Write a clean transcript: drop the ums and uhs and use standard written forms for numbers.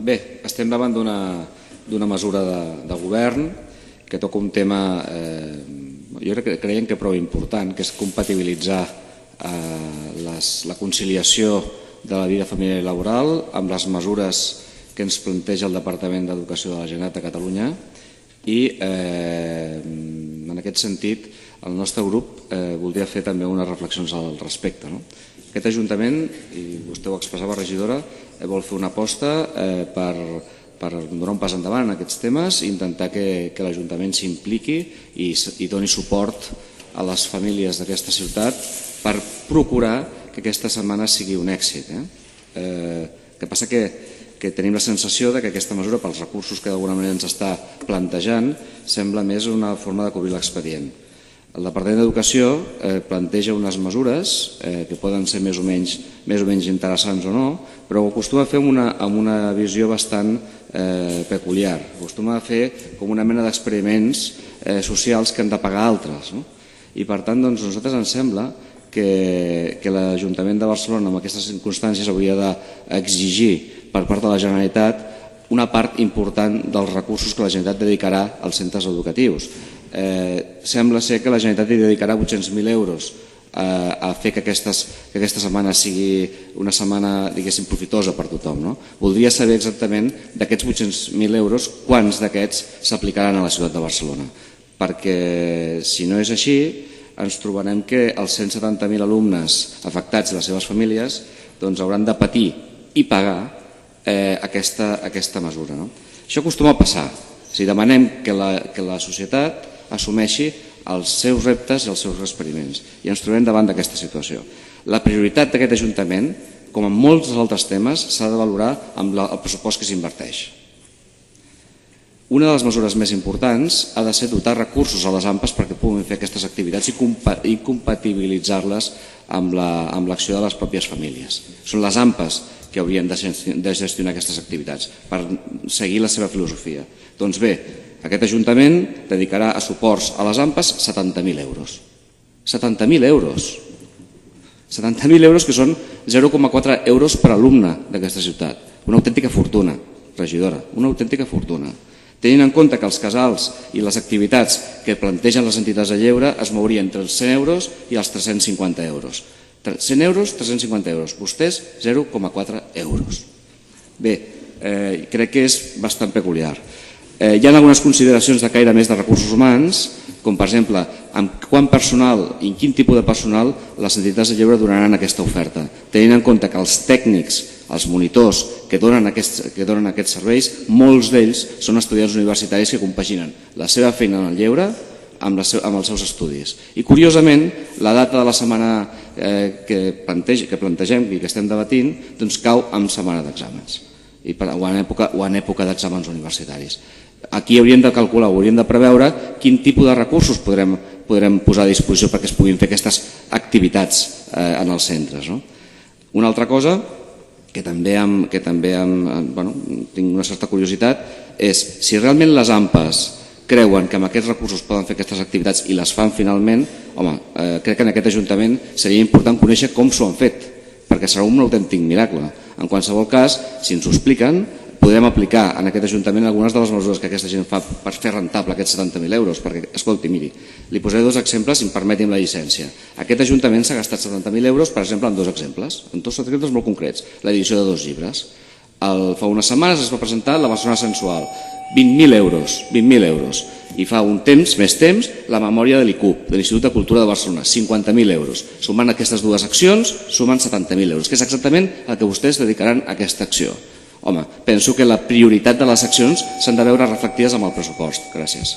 Bé, estem davant d'una mesura de govern que toca un tema, jo creiem que prou important, que és compatibilitzar la conciliació de la vida familiar i laboral amb les mesures que ens planteja el Departament d'Educació de la Generalitat de Catalunya i en aquest sentit el nostre grup voldria fer també unes reflexions al respecte. Aquest Ajuntament, i vostè ho expressava, regidora, vol fer una aposta per donar un pas endavant en aquests temes i intentar que l'Ajuntament s'impliqui i doni suport a les famílies d'aquesta ciutat per procurar que aquesta setmana sigui un èxit. El que passa que tenim la sensació que aquesta mesura, pels recursos que d'alguna manera ens està plantejant, sembla més una forma de cobrir l'expedient. El Departament d'Educació planteja unes mesures que poden ser més o menys interessants o no, però ho acostuma a fer amb una visió bastant peculiar. Acostuma a fer com una mena d'experiments socials que han de pagar altres. I per tant, a nosaltres ens sembla que l'Ajuntament de Barcelona en aquestes circumstàncies hauria d'exigir per part de la Generalitat una part important dels recursos que la Generalitat dedicarà als centres educatius. Sembla ser que la Generalitat hi dedicarà 800.000 euros a fer que aquesta setmana sigui una setmana, diguéssim, profitosa per tothom. Voldria saber exactament d'aquests 800.000 euros quants d'aquests s'aplicaran a la ciutat de Barcelona, perquè si no és així ens trobarem que els 170.000 alumnes afectats i les seves famílies hauran de patir i pagar aquesta mesura. Això acostuma a passar. Si demanem que la societat assumeixi els seus reptes i els seus experiments i ens trobem davant d'aquesta situació. La prioritat d'aquest Ajuntament, com en molts altres temes, s'ha de valorar amb el pressupost que s'inverteix. Una de les mesures més importants ha de ser dotar recursos a les AMPAs perquè puguin fer aquestes activitats i compatibilitzar-les amb l'acció de les pròpies famílies. Són les AMPAs que haurien de gestionar aquestes activitats per seguir la seva filosofia. Doncs bé, aquest Ajuntament dedicarà a suports a les AMPAs 70.000 euros. 70.000 euros. 70.000 euros que són 0,4 euros per alumne d'aquesta ciutat. Una autèntica fortuna, regidora, una autèntica fortuna. Tenint en compte que els casals i les activitats que plantegen les entitats de lleure es mourien entre els 100 euros i els 350 euros. 100 euros, 350 euros. Vostès, 0,4 euros. Bé, crec que és bastant peculiar. Hi ha algunes consideracions de caire més de recursos humans, com per exemple, amb quant personal i quin tipus de personal les entitats de lleure donaran aquesta oferta, tenint en compte que els tècnics, els monitors que donen aquests serveis, molts d'ells són estudiants universitaris que compaginen la seva feina en el lleure amb els seus estudis. I curiosament, la data de la setmana que plantegem i que estem debatint cau en setmana d'exàmens o en època d'exàmens universitaris. Aquí hauríem de calcular, hauríem de preveure quin tipus de recursos podrem posar a disposició perquè es puguin fer aquestes activitats en els centres. Una altra cosa que també tinc una certa curiositat és si realment les AMPAs creuen que amb aquests recursos poden fer aquestes activitats i les fan finalment, crec que en aquest Ajuntament seria important conèixer com s'ho han fet, perquè serà un autèntic miracle. En qualsevol cas, si ens ho expliquen, podem aplicar en aquest Ajuntament algunes de les mesures que aquesta gent fa per fer rentable aquests 70.000 euros, perquè, escolti, miri, li posaré dos exemples, si em permetin la llicència. Aquest Ajuntament s'ha gastat 70.000 euros, per exemple, en dos exemples molt concrets. L'edició de 2 llibres. Fa unes setmanes es va presentar La Barcelona Sensual, 20.000 euros. I fa més temps, la memòria de l'ICUB, de l'Institut de Cultura de Barcelona, 50.000 euros. Sumant aquestes dues accions, sumen 70.000 euros, que és exactament el que vostès dedicaran a aquesta acció. Home, penso que la prioritat de les accions s'han de veure reflectides amb el pressupost. Gràcies.